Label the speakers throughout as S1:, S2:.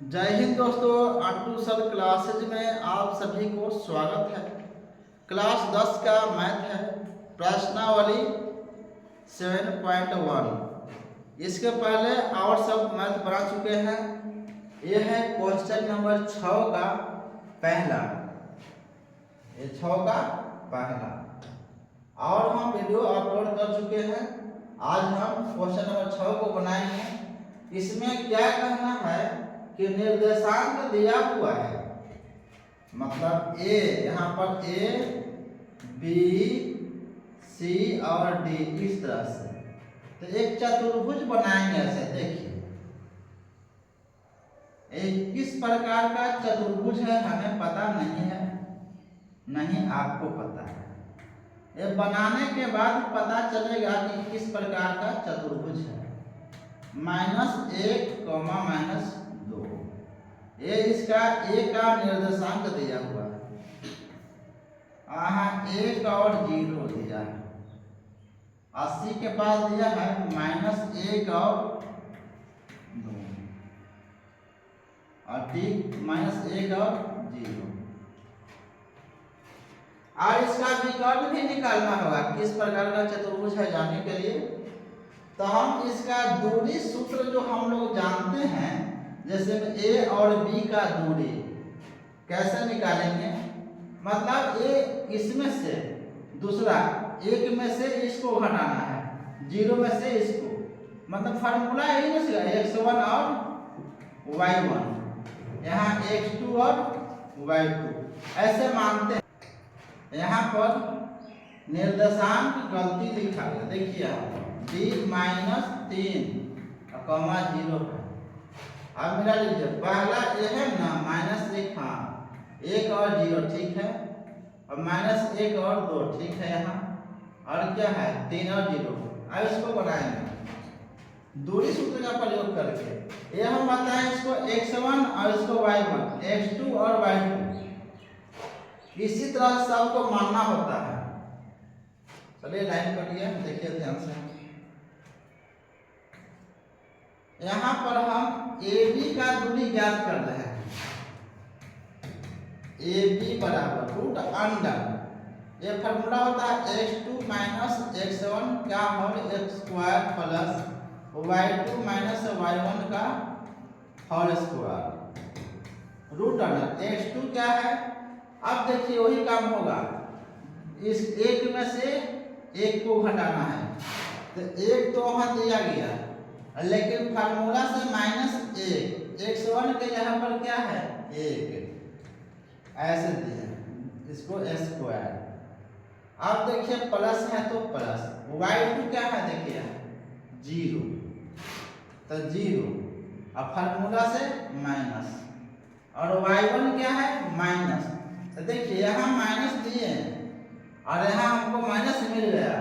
S1: जय हिंद दोस्तों, unto sir classes में आप सभी को स्वागत है। क्लास 10 का मैथ है, प्रश्नावली 7.1। इसके पहले और सब मैथ बना चुके हैं। यह है क्वेश्चन नंबर 6 का पहला, ये 6 का पहला और हम वीडियो अपलोड कर चुके हैं। आज हम क्वेश्चन नंबर 6 को बनाएंगे। इसमें क्या कहना है कि निर्देशांक दिया हुआ है, मतलब ए, यहाँ पर ए बी सी और डी इस तरह से। तो एक चतुर्भुज बनाएंगे ऐसे। देखिए एक किस प्रकार का चतुर्भुज है हमें पता नहीं है, नहीं आपको पता है। ये बनाने के बाद पता चलेगा कि किस प्रकार का चतुर्भुज है। -1, -2, ये इसका ए का निर्देशांक दिया हुआ है। यहाँ 1 और 0 दिया है। 80 के पास दिया है -1 और 2 और ठीक -1 और 0। और इसका विकर्ण भी निकालना होगा। किस प्रकार का चतुर्भुज है जानने के लिए तो हम इसका दूरी सूत्र जो हम लोग जानते हैं, जैसे ए और बी का दूरी कैसे निकालेंगे। मतलब ए इसमें से दूसरा, एक में से इसको घटाना है, 0 में से इसको, मतलब फार्मूला यही ना सीखा, x1 और y1, यहाँ x2 और y2 ऐसे मानते हैं। यहाँ पर निर्देशांक गलती लिखा है, देखिए d -3 कॉमा 0 है। अब मेरा लीजिए पहला ये है ना -1, हाँ 1 और 0 ठीक है, और -1 और 2 ठीक है यहाँ, और क्या है 3 और 0। अब इसको बनाएंगे दूरी सूत्र का प्रयोग करके। ये हम बताएं इसको x1 और इसको y1, x2 और y2, इसी तरह सबको मानना होता है। चलिए लाइन कटिए, देखिए ध्यान से। यहाँ पर हम ए बी का दूरी ज्ञात कर रहे हैं। ए बी बराबर रूट अंडर, ये फॉर्मूला होता है x2 - x1 का whole square plus y2 - y1 का whole square root under. x2 क्या है, अब देखिए वही काम होगा, इस एक में से एक को घटाना है। तो एक तो वहां दिया गया, लेकिन फार्मूला से -1, x1 के यहाँ पर क्या है 1, ऐसे दिया, इसको स्क्वायर। अब देखिए प्लस है तो प्लस, y2 क्या है देखिए 0, तो 0, अब फार्मूला से माइनस, और y1 क्या है माइनस। तो देखिए यहाँ माइनस दिए और यहाँ हमको माइनस मिल गया,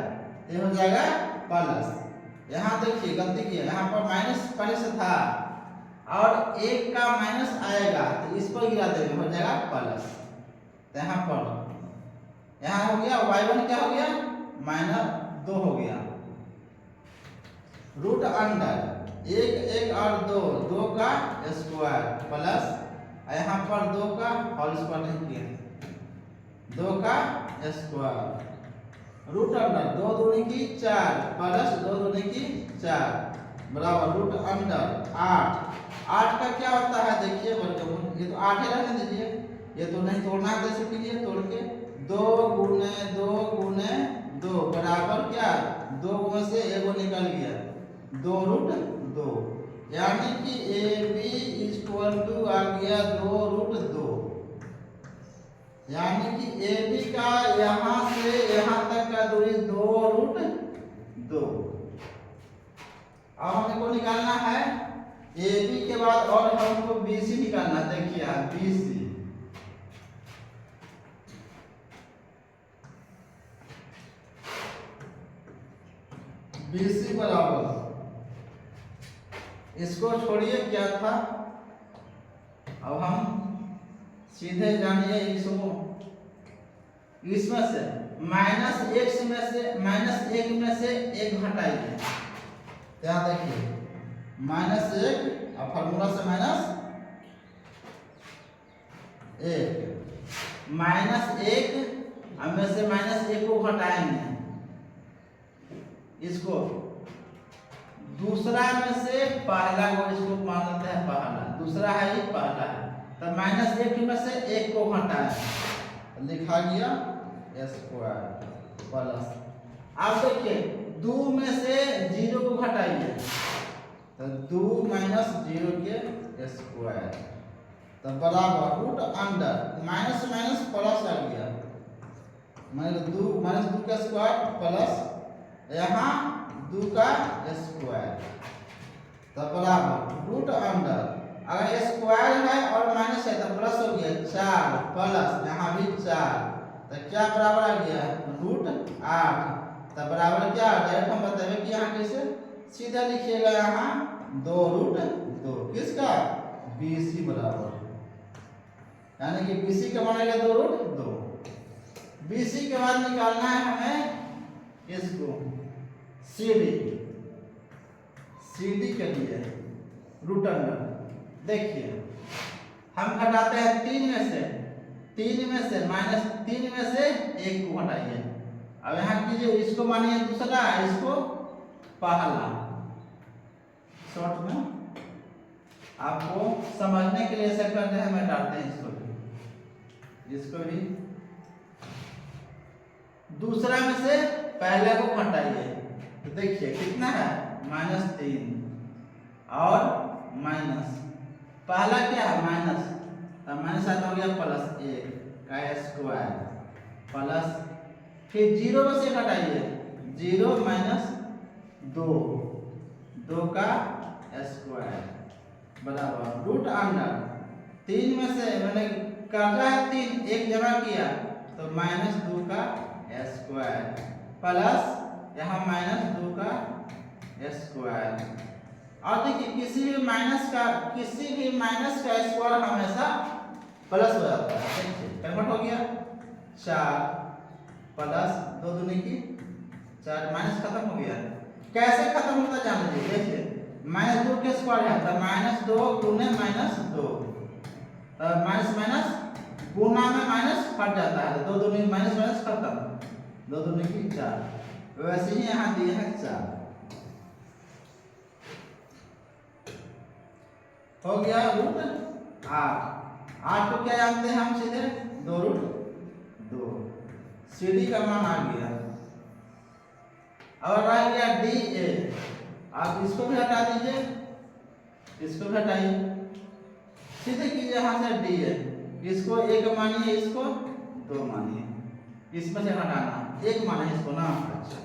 S1: ये हो जाएगा प्लस। यहाँ देखिए गलती की है, यहाँ पर माइनस पहले से था और 1 का माइनस आएगा तो इस पर गिरा देंगे, हो जाएगा प्लस। तो यहाँ पर यहाँ हो गया y1 क्या हो गया -2 हो गया, रूट अंडर 1 और 2 का स्क्वायर प्लस, यहाँ पर 2 का होल स्क्वायर नहीं किया, 2 का स्क्वायर रूट अंडर 2 दूनी की 4 प्लस 2 दूनी की 4 बराबर रूट अंडर 8 का क्या होता है देखिए वर्गमूल, ये तो 8 ही रहने दीजिए, ये तो नहीं तोड़ना है, जैसे कीजिए तोड़ के 2 गुने 2 गुने 2 बराबर क्या 2 में से एगो निकल गया 2 रूट 2, यानी कि ए बी इक्वल टू आ गया 2 रूट 2, यानी कि ए बी का यहाँ से यहाँ तक का दूरी 2 रूट 2। अब हमको निकालना है ए बी के बाद और हमको बी सी निकालना, देखिए बी सी, बी सी बराबर, इसको छोड़िए क्या था, अब हम सीधे जानिए इसको, इसमें से -1 में से 1 घटाइए। क्या देखिए -1 और फार्मूला से माइनस 1 माइनस 1, हम में से माइनस 1 को घटाएंगे, इसको दूसरा में से पहला को इसको मान लेते हैं पहला, दूसरा है ये पहला है, तो माइनस 1 में से 1 को घटाएं, लिखा गया स्क्वायर प्लस। अब देखिए 2 में से 0 को घटाइए, तो 2 माइनस 0 के स्क्वायर, तो बराबर root under minus minus plus आ गया, माइनस 2 का स्क्वायर प्लस यहाँ 2 का स्क्वायर, तो बराबर रूट अंडर, अगर स्क्वायर है और माइनस है तो प्लस हो गया 4 प्लस यहाँ भी 4, तो क्या बराबर आ गया रूट 8, तो बराबर क्या डायरेक्ट हम बताएंगे कि यहाँ कैसे सीधा लिखिएगा, यहाँ 2 रूट 2 किसका BC बराबर, यानी कि BC का बनेगा 2 रूट 2। BC के बाद निकालना है हमें इसको CD के लिए रूट अंडर। देखिए हम घटाते हैं 3 में से माइनस 3 में से 1 को घटाइए, अब यहाँ कीजिए, इसको मानिए दूसरा, इसको पहला, शॉर्ट में आपको समझने के लिए ऐसा करते हैं, मैं डालते हैं इसको भी दूसरा में से पहले को घटाइए, तो देखिए कितना है माइनस 3 और माइनस पहला क्या है माइनस, तो माइनस आता हो गया प्लस 1 का स्क्वायर प्लस, फिर 0 में से घटाइए, 0 माइनस 2 का स्क्वायर बराबर रूट अंडर 3 में से मैंने कर्जा है 3 1 जमा किया, तो माइनस 2 का स्क्वायर प्लस यहाँ माइनस 2 का स्क्वायर। और देखिए किसी भी माइनस का स्क्वायर हमेशा प्लस हो जाता है, देखिए कन्वर्ट हो गया 4 प्लस 2 दूनी की 4, माइनस खत्म हो गया, कैसे खत्म होता जान लीजिए, देखिए माइनस 2 के स्क्वायर है तो माइनस 2 गुने माइनस 2, माइनस माइनस गुना में माइनस हट जाता है, 2 दूनी माइनस माइनस खत्म, 2 दूनी की 4, वैसे ही यहाँ दिए हैं 4, हो गया रूट 8 को क्या जानते हैं हम सीधे 2 रूट 2, CD का मान आ गया। और रह गया DA, आप इसको भी हटा दीजिए, इसको भी हटाइए, सीधे कीजिए यहाँ से DA, इसको 1 मानिए, इसको 2 मानिए, इसमें से हटाना 1 माने इसको ना, अच्छा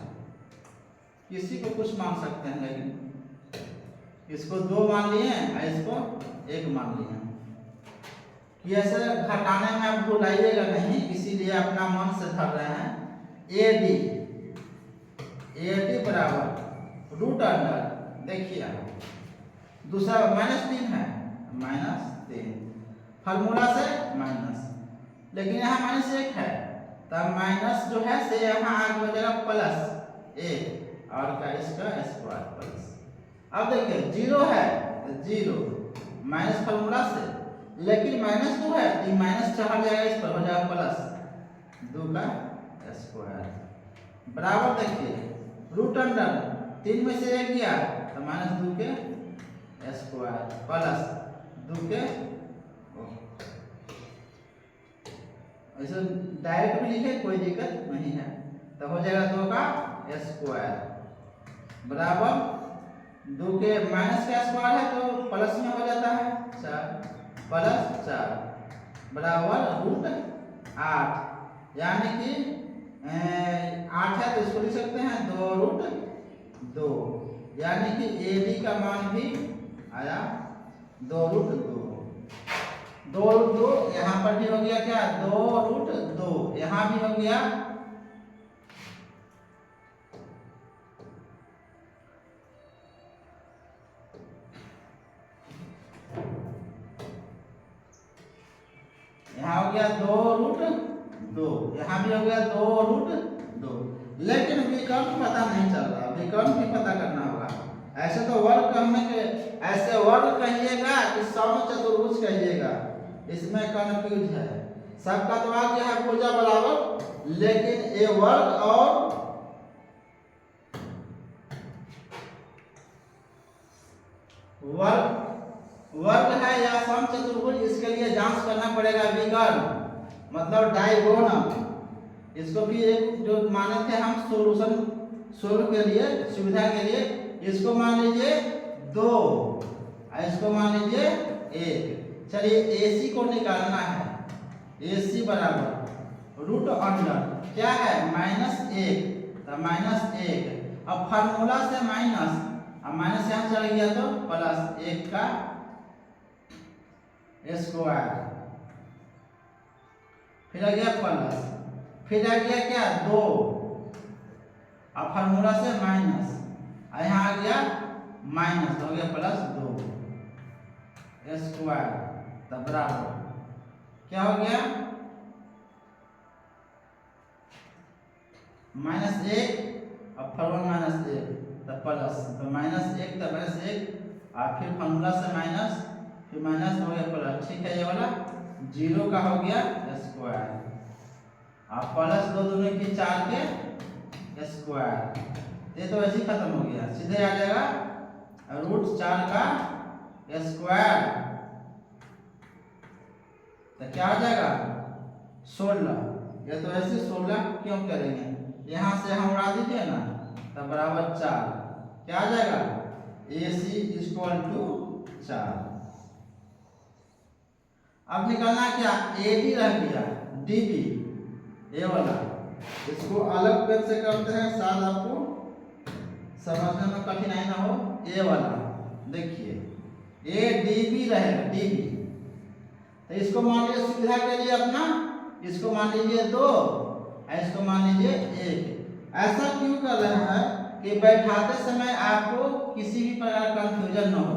S1: किसी को कुछ मान सकते हैं, लेकिन इसको 2 मान लिए और इसको 1 मान लिए, कि ऐसे घटाने में आप भूलाइएगा नहीं, इसीलिए अपना मन से धर रहे हैं। AD बराबर रूट अंडर, देखिए दूसरा -3 है, -3 फार्मूला से माइनस, लेकिन यहाँ -1 है, तब माइनस जो है से यहाँ आगे हो जाएगा प्लस 1 और का इसका स्क्वायर प्लस। अब देखिए 0 है तो 0 माइनस फार्मूला से, लेकिन -2 है तो माइनस चढ़ जाएगा, इस पर हो जाएगा प्लस 2 का स्क्वायर बराबर, देखिए रूट अंडर 3 में से 1 गया तो -2 के स्क्वायर प्लस 2 के, ऐसे डायरेक्ट भी लिखे कोई दिक्कत नहीं है, तो हो जाएगा 2 का स्क्वायर बराबर 2 के माइनस का स्क्वायर है तो प्लस में हो जाता है 4 प्लस 4 बराबर रूट 8, यानी कि 8 है तो इसको लिख सकते हैं 2 रूट 2, यानी कि AD का मान भी आया 2 रूट 2 रूट 2, यहाँ पर भी हो गया क्या 2 रूट 2, यहाँ भी हो गया हो गया 2 रूट 2, यहाँ भी हो गया 2 रूट 2, लेकिन विकल्प पता नहीं चल रहा, विकल्प भी पता करना होगा। ऐसे तो वर्ग करने के, ऐसे वर्ग कहिएगा कि समचतुर्भुज कहिएगा, इसमें कंफ्यूज है। सबका तो आ गया है भुजा बराबर, लेकिन ये वर्ग और वर्ग है या समचतुर्भुज, इसके लिए जांच करना पड़ेगा विकर्ण, मतलब डायगोनल। इसको भी एक जो माने थे हम सोल्यूशन सोल्व के लिए, सुविधा के लिए, इसको मान लीजिए 2 और इसको मान लीजिए 1। चलिए AC को निकालना है। AC बराबर रूट अंडर क्या है -1, तो -1। अब फार्मूला से माइनस, अब माइनस यहाँ चल गया तो प्लस 1 का स्क्वायर, फिर आ गया प्लस, फिर आ गया क्या 2, अब फार्मूला से माइनस, यहाँ आ गया माइनस, हो गया प्लस 2 स्क्वायर, तब बराबर क्या हो गया -1, अब फार्मूला -1 तब प्लस, तो -1 तब -1, और फिर फार्मूला से माइनस, फिर माइनस हो गया प्लस, ठीक है। ये वाला 0 का हो गया स्क्वायर, और प्लस 2 दूनी की 4 के स्क्वायर, ये तो ऐसे ही खत्म हो गया। सीधे आ जाएगा रूट 4 का स्क्वायर, तो क्या हो जाएगा 16। ये तो ऐसे 16 क्यों करेंगे, यहाँ से हम उड़ा दीजिए ना, तब बराबर 4, क्या आ जाएगा AC = 4। अब निकालना क्या, AD रह गया, DB ये वाला, इसको अलग पेन से करते हैं, शायद आपको समझने में कठिनाई ना हो। ये वाला देखिए ADB रहेगा, DB, तो इसको मान लीजिए सुविधा के लिए अपना, इसको मान लीजिए 2 और इसको मान लीजिए 1। ऐसा क्यों कर रहे हैं कि बैठाते समय आपको किसी भी प्रकार का कंफ्यूजन न हो।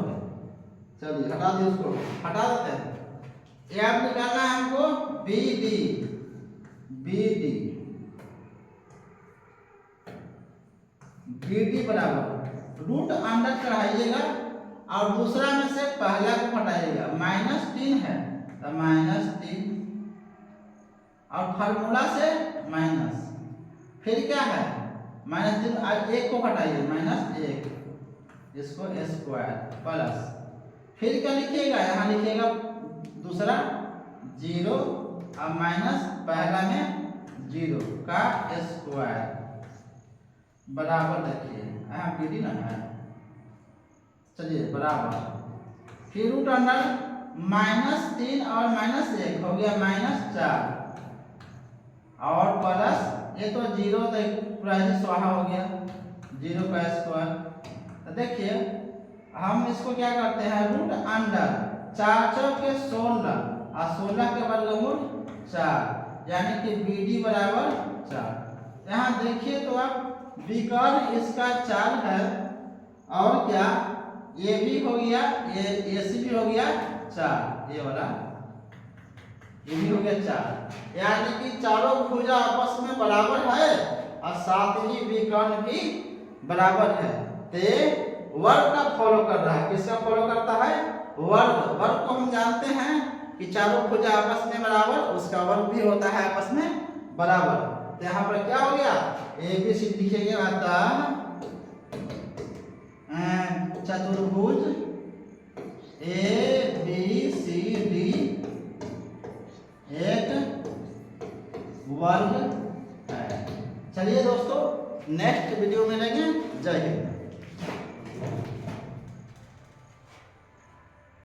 S1: चलिए हटा दिए, उसको हटा देते हैं। ये आप निकालना है हमको BD बराबर रूट अंडर चढ़ाइएगा और दूसरा में से पहला को हटाइएगा, -3 है तो -3, और फार्मूला से माइनस, फिर क्या है -3, और 1 को हटाइए -1, इसको स्क्वायर प्लस, फिर क्या लिखिएगा, यहाँ लिखिएगा दूसरा 0 और माइनस पहला में 0 का स्क्वायर बराबर, देखिए यहाँ BD ना है, चलिए बराबर, फिर रूट अंडर -3 और -1 हो गया -4, और प्लस ये तो 0 तो पूरा ही स्वाहा हो गया, 0 का स्क्वायर। तो देखिए हम इसको क्या करते हैं, रूट अंडर 4 चौके 16 और 16 के वर्गमूल 4, यानी कि BD बराबर 4। यहाँ देखिए तो आप विकर्ण इसका 4 है, और क्या ये भी हो गया, ये AC भी हो गया 4, ये वाला ये भी हो गया 4, यानी कि चारों भुजा आपस में बराबर है और साथ ही विकर्ण भी बराबर है। तो वर्ग का फॉलो कर रहा है, किसका फॉलो करता है, वर्ग। वर्ग को हम जानते हैं कि चारों भुजा आपस में बराबर, उसका वर्ग भी होता है आपस में बराबर। तो यहाँ पर क्या हो गया, ABCD लिखेंगे, अतः चतुर्भुज ABCD एक वर्ग है। चलिए दोस्तों नेक्स्ट वीडियो में मिलेंगे, जय हिंद।